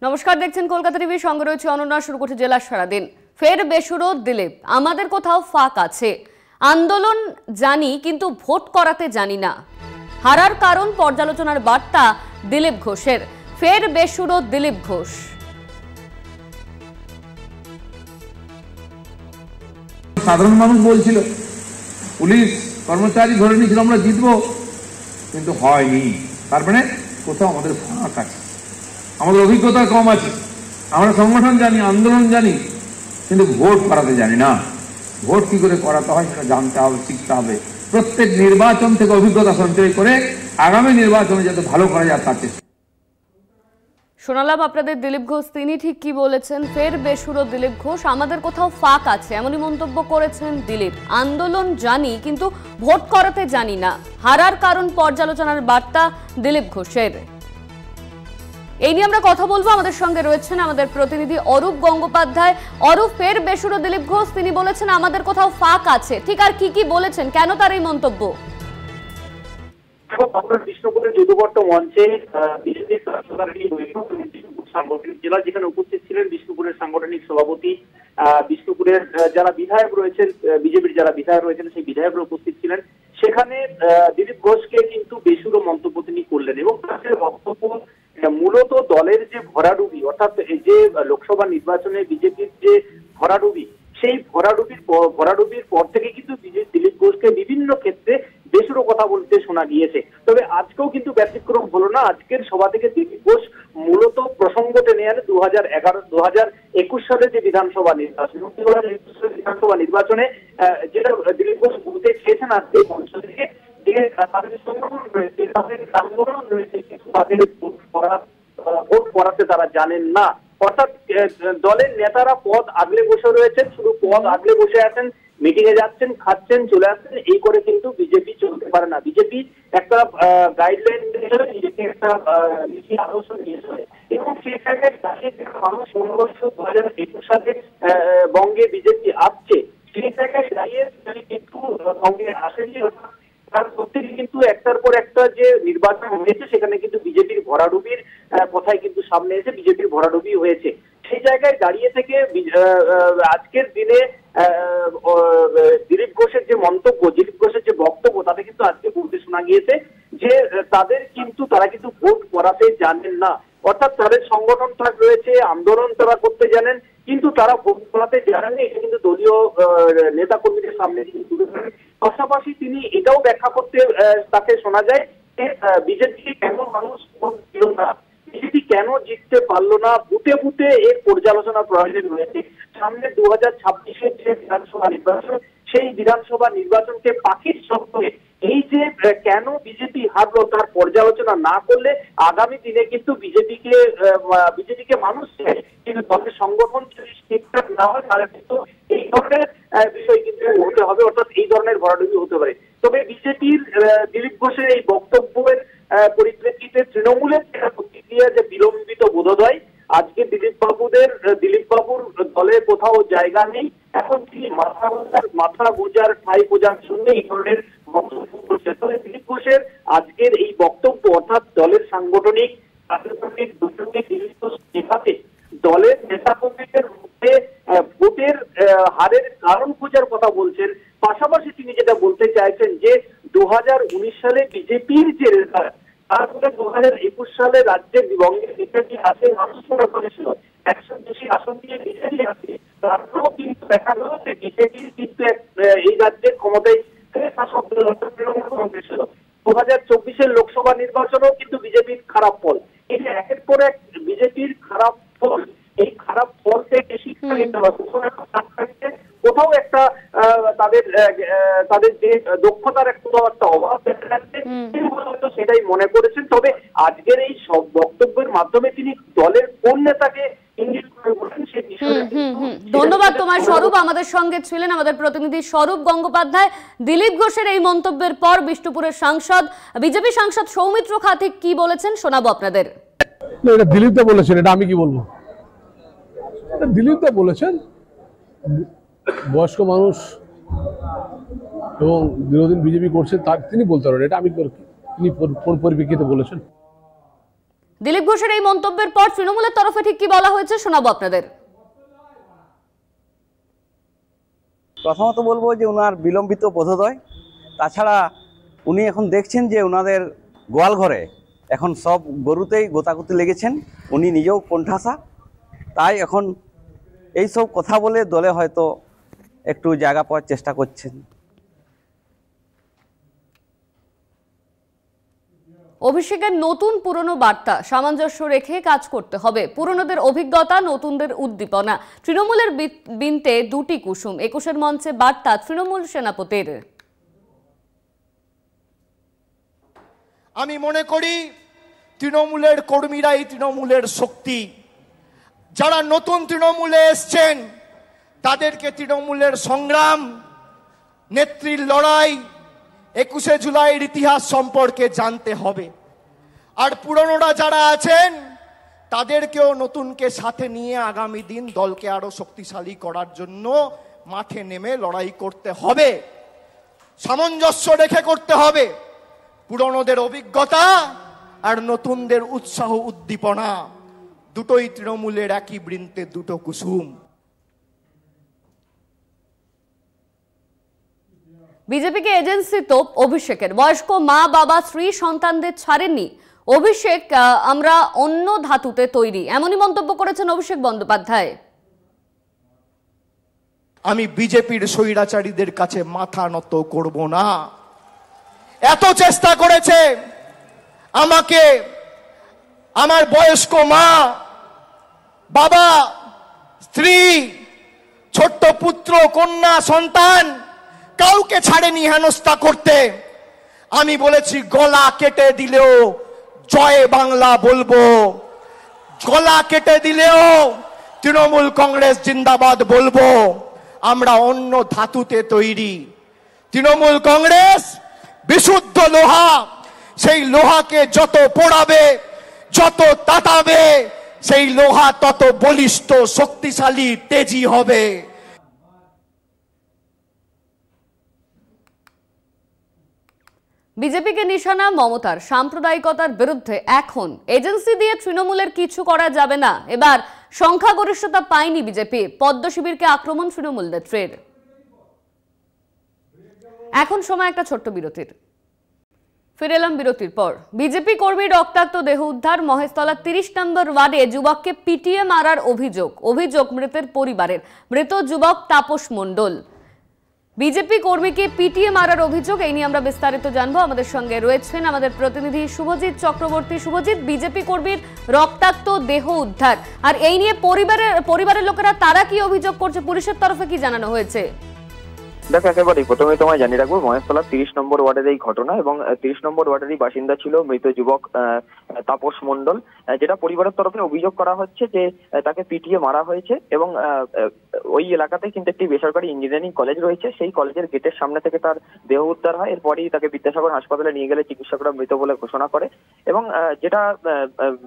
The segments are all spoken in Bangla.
নমস্কার, দেখছেন কলকাতা টিভি, সঙ্গে রয়েছে অনন্যা। শুরু করছে জেলা সারাদিন। ফের বেসুরো দিলীপ, আমাদের কোথাও ফাঁক আছে। আন্দোলন জানি কিন্তু ভোট করাতে জানি না। হারার কারণ পর্যালোচনার বার্তা দিলীপ ঘোষের। ফের বেসুরো দিলীপ ঘোষ। সাধারণ মানুষ বলছিল, পুলিশ কর্মচারী ধরে নিয়েছিল আমরা জিতবো, কিন্তু হয়নি। তার মানে কোথাও আমাদের ফাঁক আছে, আমাদের অভিজ্ঞতা কম আছে। আমরা সংগঠন জানি, আন্দোলন জানি, কিন্তু ভোট করাতে জানি না। ভোট কি করে করাতে হয় সেটা জানতে হবে, শিখতে হবে। প্রত্যেক নির্বাচন থেকে অভিজ্ঞতা সঞ্চয় করে আগামী নির্বাচনে যাতে ভালো করা যায় তার চেষ্টা। শোনালাম আপনাদের দিলীপ ঘোষ, তিনি ঠিক কি বলেছেন। ফের বেসুরো দিলীপ ঘোষ, আমাদের কোথাও ফাঁক আছে, এমনই মন্তব্য করেছেন দিলীপ। আন্দোলন জানি কিন্তু ভোট করাতে জানি না। হারার কারণ পর্যালোচনার বার্তা দিলীপ ঘোষের। এই নিয়ে আমরা কথা বলবো। আমাদের সঙ্গে রয়েছেন আমাদের প্রতিনিধি অরূপ গঙ্গোপাধ্যায়। অরূপ, ফের বেসুরো দিলীপ ঘোষ, তিনি বলেছেন আমাদের কোথাও ফাঁক আছে, ঠিক আর কি বলেছেন, কেন তার এই মন্তব্য? বিষ্ণুপুরের যুদ্ধবর্ত মঞ্চে বিজেপির সাংগঠনিক জেলা, যেখানে উপস্থিত ছিলেন বিষ্ণুপুরের সাংগঠনিক সভাপতি, বিষ্ণুপুরের যারা বিধায়ক রয়েছেন, বিজেপির যারা বিধায়ক রয়েছেন সেই বিধায়করা উপস্থিত ছিলেন। সেখানে দিলীপ ঘোষকে কিন্তু বেসুরো মন্তব্য তিনি করলেন এবং তাদের বক্তব্য মূলত দলের যে ভরাডুবি, অর্থাৎ এই যে লোকসভা নির্বাচনে বিজেপির যে ভরাডুবি, সেই ভরাডুবির পর থেকে কিন্তু দিলীপ ঘোষকে বিভিন্ন ক্ষেত্রে বেসুরো কথা বলতে শোনা গিয়েছে। তবে আজকেও কিন্তু ব্যতিক্রম হলো না। আজকের সভা থেকে দিলীপ ঘোষ মূলত প্রসঙ্গ টেনে আনে 2021 সালে যে বিধানসভা নির্বাচনে যেটা দিলীপ ঘোষ বলতে চেয়েছেন আজকে মঞ্চ থেকে, যে তাদের সংগঠন রয়েছে, তাদের আন্দোলন রয়েছে, কিন্তু তাদের ভোট করাতে তারা জানেন না। অর্থাৎ দলের নেতারা পদ আগলে বসে রয়েছেন, শুধু পদ আগলে বসে আছেন, মিটিং এ যাচ্ছেন, খাচ্ছেন, চলে আসছেন। এই করে কিন্তু বিজেপি চলতে পারে না। বিজেপি একটা গাইডলাইন হিসেবে নিজেকে একটা নীতি আদর্শ নিয়েছে এবং সেই জায়গায় মানুষ সংঘর্ষ 2021 সালে বঙ্গে বিজেপি আসছে, সেই জায়গায় দাঁড়িয়ে কিন্তু বঙ্গে আসেনি। তার প্রত্যেকে কিন্তু একটার পর একটা যে নির্বাচন হয়েছে সেখানে কিন্তু বিজেপির ভরাডুবির কথাই কিন্তু সামনে এসে বিজেপির ভরাডুবি হয়েছে। সেই জায়গায় দাঁড়িয়ে থেকে আজকের দিনে দিলীপ ঘোষের যে মন্তব্য, দিলীপ ঘোষের যে বক্তব্য, তাতে কিন্তু আজকে বলতে শোনা গিয়েছে যে তারা কিন্তু ভোট করাতে জানেন না। অর্থাৎ তাদের সংগঠন রয়েছে, আন্দোলন তারা করতে জানেন, কিন্তু তারা ভোট করাতে জানেন না। এটা কিন্তু দলীয় নেতা কর্মীদের সামনে তুলে ধরেন। পাশাপাশি তিনি এটাও ব্যাখ্যা করতে তাকে শোনা যায় যে বিজেপি কেন মানুষ ভোট দিল না, বিজেপি কেন জিততে পারলো না। বুথে বুথে এর পর্যালোচনা প্রয়োজন রয়েছে। সামনে 2026-এর যে বিধানসভা নির্বাচন, সেই বিধানসভা নির্বাচনকে পাখির চক্করে এই যে কেন বিজেপি হারলো তার পর্যালোচনা না করলে আগামী দিনে কিন্তু বিজেপিকে মানুষ চায়, কিন্তু দলের সংগঠন যদি ঠিকঠাক না হয় তাহলে কিন্তু এই ধরনের বিষয় কিন্তু হতে হবে, অর্থাৎ এই ধরনের ভরাডুবি হতে পারে। তবে বিজেপির দিলীপ ঘোষের এই বক্তব্যের পরিপ্রেক্ষিতে তৃণমূলের প্রতিক্রিয়া যে বিলম্বিত বোধোদয়। আজকে দিলীপ বাবুর দলে কোথাও জায়গা নেই। এখন তিনি মাথা গোজার ঠাই বোঝার জন্য এই ধরনের বক্তব্য করছে। তবে দিলীপ ঘোষের আজকের এই বক্তব্য, অর্থাৎ দলের সাংগঠনিক দিলীপ ঘোষ যেভাবে দলের নেতা কর্মীদের মধ্যে ভোটের হারের কারণ খোঁজার কথা বলছেন, পাশাপাশি তিনি যেটা বলতে চাইছেন যে 2019 সালে বিজেপির যে রেজাল্ট, তারপরে 2021 সালে রাজ্যের বঙ্গে বিজেপি আসে মানুষ করেছিল 100 বেশি আসন দিয়ে বিজেপি আছে, তারপরেও কিন্তু দেখা গেল যে বিজেপির কিন্তু এই রাজ্যের ক্ষমতায় শাসক দল ছিল। 2024-এর লোকসভা নির্বাচনেও কিন্তু বিজেপির খারাপ ফল। এই যে একের পর এক বিজেপির খারাপ ফল, এই খারাপ ফল থেকে শিক্ষা নিতে হবে। কোথাও একটা তাদের যে দক্ষতার একটা অভাব দেখা যাচ্ছে, সেটাই মনে করেছেন। তবে আজকের এই সব বক্তব্যের মাধ্যমে তিনি দলের কোন নেতাকে ইঙ্গিত করে বলেন সেই বিষয়ে। ধন্যবাদ তোমার স্বরূপ। আমাদের সঙ্গে ছিলেন আমাদের প্রতিনিধি স্বরূপ গঙ্গোপাধ্যায়। দিলীপ ঘোষের এই মন্তব্যের পর বিষ্ণুপুরের বিজেপি সাংসদ সৌমিত্র খা ঠিক কি বলেছেন শোনাবো আপনাদের। এটা দিলীপ দা বলেছেন, এটা আমি কি বলবো। দিলীপ দা বলেছেন, বয়স্ক মানুষ এবং দীর্ঘদিন বিজেপি করছে তিনি বলতে পারেন, এটা আমি তিনি কোন পরিপ্রেক্ষিতে বলেছেন। দিলীপ ঘোষের এই মন্তব্যের পর তৃণমূলের তরফে ঠিক কি বলা হয়েছে শোনাবো আপনাদের। প্রথমত বলবো যে ওনার বিলম্বিত বোধোদয়, তাছাড়া উনি এখন দেখছেন যে ওনাদের গোয়াল ঘরে এখন সব গরুতেই গোতাগুতি লেগেছেন, উনি নিজেও কোণঠাসা, তাই এখন এইসব কথা বলে দলে হয়তো একটু জায়গা পাওয়ার চেষ্টা করছেন। অভিষেকের নতুন পুরনো বার্তা, সামঞ্জস্য রেখে কাজ করতে হবে, পুরনোদের অভিজ্ঞতা, নতুনদের উদ্দীপনা। তৃণমূলের বিনতে দুটি কুসুম, 21-এর মঞ্চে বার্তা তৃণমূল সেনাপতির। আমি মনে করি তৃণমূলের কর্মীরাই তৃণমূলের শক্তি। যারা নতুন তৃণমূলে এসছেন তাদেরকে তৃণমূলের সংগ্রাম, নেত্রীর লড়াই, 21শে জুলাইয়ের ইতিহাস সম্পর্কে জানতে হবে। আর পুরনোরা যারা আছেন তাদেরকেও নতুনকে সাথে নিয়ে আগামী দিন দলকে আরো শক্তিশালী করার জন্য মাঠে নেমে লড়াই করতে হবে। সামঞ্জস্য রেখে করতে হবে। পুরনোদের অভিজ্ঞতা আর নতুনদের উৎসাহ উদ্দীপনা দুটোই তৃণমূলের একই বৃন্তে দুটো কুসুম। বিজেপিকে এজেন্সি তোপ অভিষেকের, বয়স্ক মা বাবা স্ত্রী সন্তানদের ছাড়েননি অভিষেক, আমরা অন্য ধাতুতে তৈরি, এমনই মন্তব্য করেছেন অভিষেক বন্দ্যোপাধ্যায়। আমি বিজেপির স্বৈরাচারীদের কাছে মাথা নত করব না। এত চেষ্টা করেছে আমাকে, আমার বয়স্ক মা বাবা স্ত্রী ছোট্ট পুত্র কন্যা সন্তান কাউকে ছাড়েনি হেনস্থা করতে। আমি বলেছি গলা কেটে দিলেও জয় বাংলা বলবো, গলা কেটে দিলেও তৃণমূল কংগ্রেস জিন্দাবাদ বলবো। আমরা অন্য ধাতুতে তৈরি। তৃণমূল কংগ্রেস বিশুদ্ধ লোহা, সেই লোহাকে যত পোড়াবে, যত তাতাবে, সেই লোহা তত বলিষ্ঠ, শক্তিশালী, তেজি হবে। বিজেপিকে নিশানা মমতার, সাম্প্রদায়িকতার বিরুদ্ধে এখন এজেন্সি দিয়ে তৃণমূলের কিছু করা যাবে না। এবার সংখ্যাগরিষ্ঠতা পায়নি বিজেপি, পদ্ম শিবিরকে আক্রমণ তৃণমূল নেত্রীর। এখন সময় একটা ছোট্ট বিরতির। ফিরে এলাম বিরতির পর। বিজেপি কর্মীর রক্তাক্ত দেহ উদ্ধার, মহেশতলা 30 নম্বর ওয়ার্ডে যুবককে পিটিয়ে মারার অভিযোগ মৃতের পরিবারের। মৃত যুবক তাপস মণ্ডল। বিজেপি কর্মীকে পিটিয়ে মারার অভিযোগ, এই নিয়ে আমরা বিস্তারিত জানবো। আমাদের সঙ্গে রয়েছেন আমাদের প্রতিনিধি শুভজিৎ চক্রবর্তী। শুভজিৎ, বিজেপি কর্মীর রক্তাক্ত দেহ উদ্ধার, আর এই নিয়ে পরিবারের লোকেরা তারা কি অভিযোগ করছে, পুলিশের তরফে কি জানানো হয়েছে? দেখো, একেবারেই প্রথমে তোমায় জানিয়ে রাখবো মহেশতলা 30 নম্বর ওয়ার্ডের এই ঘটনা, এবং 30 নম্বর ওয়ার্ডেরই বাসিন্দা ছিল মৃত যুবক তাপস মণ্ডল। যেটা পরিবারের তরফে অভিযোগ করা হচ্ছে যে তাকে পিটিয়ে মারা হয়েছে, এবং ওই এলাকাতে কিন্তু একটি বেসরকারি ইঞ্জিনিয়ারিং কলেজ রয়েছে, সেই কলেজের গেটের সামনে থেকে তার দেহ উদ্ধার হয়। এরপরই তাকে বিদ্যাসাগর হাসপাতালে নিয়ে গেলে চিকিৎসকরা মৃত বলে ঘোষণা করে। এবং যেটা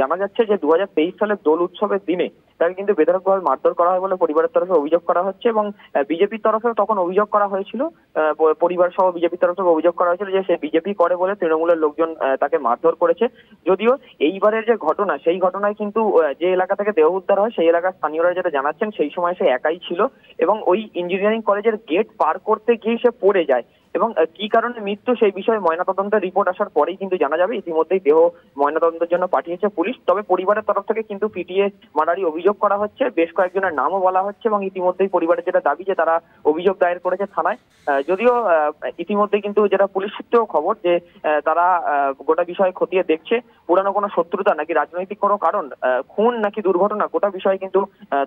জানা যাচ্ছে যে 2023 সালের দোল উৎসবের দিনে তাকে কিন্তু বেধড়কভাবে মারধর করা হয় বলে পরিবারের তরফে অভিযোগ করা হচ্ছে, এবং বিজেপির তরফেও তখন অভিযোগ করা হয়েছিল, পরিবার সহ বিজেপির তরফ থেকে অভিযোগ করা হয়েছিল যে সে বিজেপি করে বলে তৃণমূলের লোকজন তাকে মারধর করেছে। যদিও এইবারের যে ঘটনা, সেই ঘটনায় কিন্তু যে এলাকা থেকে দেহ উদ্ধার হয় সেই এলাকার স্থানীয়রা যেটা জানাচ্ছেন, সেই সময় সে একাই ছিল এবং ওই ইঞ্জিনিয়ারিং কলেজের গেট পার করতে গিয়ে সে পড়ে যায়। এবং কি কারণে মৃত্যু সেই বিষয়ে ময়নাতদন্তের রিপোর্ট আসার পরেই কিন্তু জানা যাবে। ইতিমধ্যেই দেহ ময়নাতদন্তের জন্য পাঠিয়েছে পুলিশ। তবে পরিবারের তরফ থেকে কিন্তু পিটিয়ে মারারই অভিযোগ করা হচ্ছে, বেশ কয়েকজনের নামও বলা হচ্ছে, এবং ইতিমধ্যেই পরিবারের যেটা দাবি যে তারা অভিযোগ দায়ের করেছে থানায়। যদিও ইতিমধ্যে কিন্তু যেটা পুলিশ সূত্রেও খবর যে তারা গোটা বিষয় খতিয়ে দেখছে, পুরানো কোনো শত্রুতা নাকি রাজনৈতিক কোনো কারণ, খুন নাকি দুর্ঘটনা, গোটা বিষয়ে কিন্তু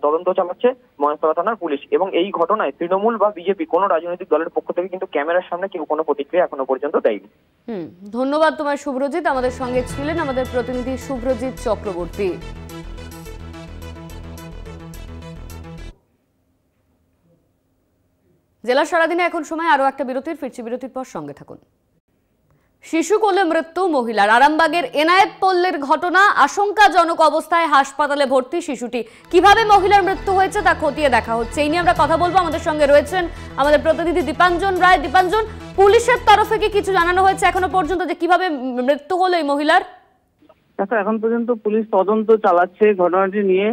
তদন্ত চালাচ্ছে মহেশতলা থানার পুলিশ। এবং এই ঘটনায় তৃণমূল বা বিজেপি কোনো রাজনৈতিক দলের পক্ষ থেকে কিন্তু ক্যামেরার সামনে কেউ কোনো প্রতিক্রিয়া এখনো পর্যন্ত দেয়নি। ধন্যবাদ তোমার শুভ্রজিৎ, আমাদের সঙ্গে ছিলেন আমাদের প্রতিনিধি শুভ্রজিৎ চক্রবর্তী। জেলা সারাদিনে এখন সময় আরো একটা বিরতির, ফিরছি বিরতির পর সঙ্গে থাকুন। শিশু কোলে মৃত্যু মহিলার, আরামবাগের এনায়েত পল্লীর ঘটনা, আশঙ্কাজনক অবস্থায় হাসপাতালে ভর্তি শিশুটি। কিভাবে মহিলার মৃত্যু হয়েছে তা খতিয়ে দেখা হচ্ছে, এই নিয়ে আমরা কথা বলবো। আমাদের সঙ্গে রয়েছেন আমাদের প্রতিনিধি দীপাঞ্জন রায়। দীপাঞ্জন, পুলিশের তরফে কি কিছু জানানো হয়েছে এখনো পর্যন্ত যে কিভাবে মৃত্যু হলো এই মহিলার? দেখো, এখন পর্যন্ত পুলিশ তদন্ত চালাচ্ছে ঘটনাটি নিয়ে।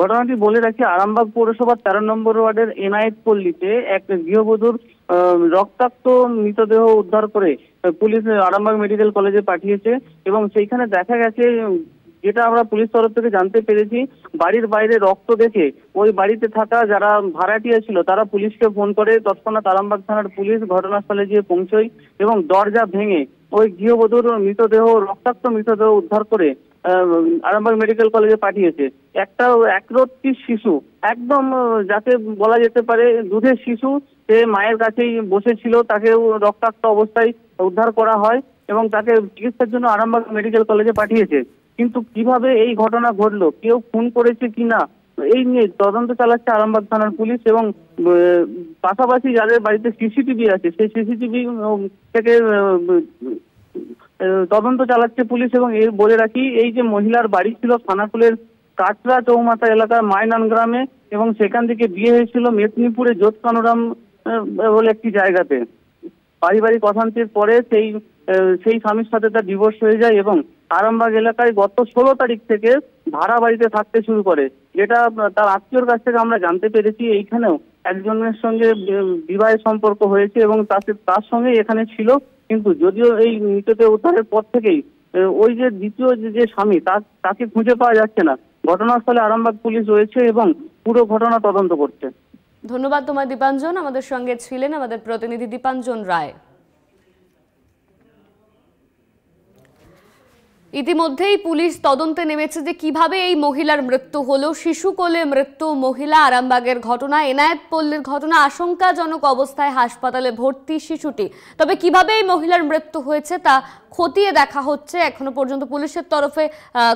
ঘটনাটি বলে রাখি, আরামবাগ পৌরসভার 13 নম্বর ওয়ার্ডের এনায়েত পল্লীতে এক গৃহবধূর রক্তাক্ত মৃতদেহ উদ্ধার করে পুলিশ আরামবাগ মেডিকেল কলেজে পাঠিয়েছে এবং সেইখানে দেখা গেছে, যেটা আমরা পুলিশ তরফ থেকে জানতে পেরেছি, বাড়ির বাইরে রক্ত দেখে ওই বাড়িতে থাকা যারা ভাড়াটিয়া ছিল তারা পুলিশকে ফোন করে। তৎক্ষণাৎ আরামবাগ থানার পুলিশ ঘটনাস্থলে গিয়ে পৌঁছয় এবং দরজা ভেঙে ওই গৃহবধূর মৃতদেহ, রক্তাক্ত মৃতদেহ উদ্ধার করে আরামবাগ মেডিকেল কলেজে পাঠিয়েছে। একটা একরত্তি শিশু, একদম যাকে বলা যেতে পারে দুধের শিশু, সে মায়ের কাছেই বসেছিল, তাকে রক্তাক্ত অবস্থায় উদ্ধার করা হয় এবং তাকে চিকিৎসার জন্য আরামবাগ মেডিকেল কলেজে পাঠিয়েছে। কিন্তু কিভাবে এই ঘটনা ঘটলো, কেউ খুন করেছে কিনা, এই নিয়ে তদন্ত চালাচ্ছে আরামবাগ থানার পুলিশ এবং পাশাপাশি যাদের বাড়িতে সিসিটিভি আছে সেই সিসিটিভি থেকে তদন্ত চালাচ্ছে পুলিশ। এবং এই বলে রাখি, এই যে মহিলার বাড়ি ছিল খানাকুলের কাটরা চৌমাথা এলাকার মায়নান গ্রামে এবং সেখান থেকে বিয়ে হয়েছিল মেদিনীপুরে যোধকানোরাম বলে একটি জায়গাতে। পারিবারিক অশান্তির পরে সেই স্বামীর সাথে তার ডিভোর্স হয়ে যায় এবং আরামবাগ এলাকায় গত 16 তারিখ থেকে ভাড়া বাড়িতে থাকতে শুরু করে, যেটা তার আত্মীয়র কাছ থেকে আমরা জানতে পেরেছি। এইখানেও একজনের সঙ্গে বিবাহের সম্পর্ক হয়েছে এবং তার সঙ্গে এখানে ছিল। কিন্তু যদিও এই মৃতদেহ উদ্ধারের পর থেকেই ওই যে দ্বিতীয় যে স্বামী তাকে খুঁজে পাওয়া যাচ্ছে না। ঘটনাস্থলে আরামবাগ পুলিশ রয়েছে এবং পুরো ঘটনা তদন্ত করছে। ধন্যবাদ তোমার দীপাঞ্জন, আমাদের সঙ্গে ছিলেন আমাদের প্রতিনিধি দীপাঞ্জন রায়। ইতিমধ্যেই পুলিশ তদন্তে নেমেছে যে কিভাবে এই মহিলার মৃত্যু হলো। শিশু কোলে মৃত্যু মহিলা, আরামবাগের ঘটনা, এনায়েত পল্লীর ঘটনা, আশঙ্কাজনক অবস্থায় হাসপাতালে ভর্তি শিশুটি। তবে কিভাবে এই মহিলার মৃত্যু হয়েছে তা খতিয়ে দেখা হচ্ছে। এখনো পর্যন্ত পুলিশের তরফে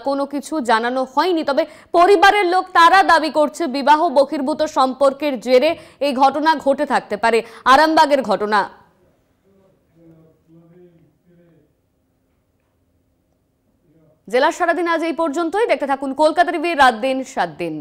কোনো কিছু জানানো হয়নি। তবে পরিবারের লোক তারা দাবি করছে বিবাহ বহির্ভূত সম্পর্কের জেরে এই ঘটনা ঘটে থাকতে পারে, আরামবাগের ঘটনা। জেলার সারাদিন আজ এই পর্যন্তই। দেখতে থাকুন কলকাতা টিভি, রাত দিন 7 দিন।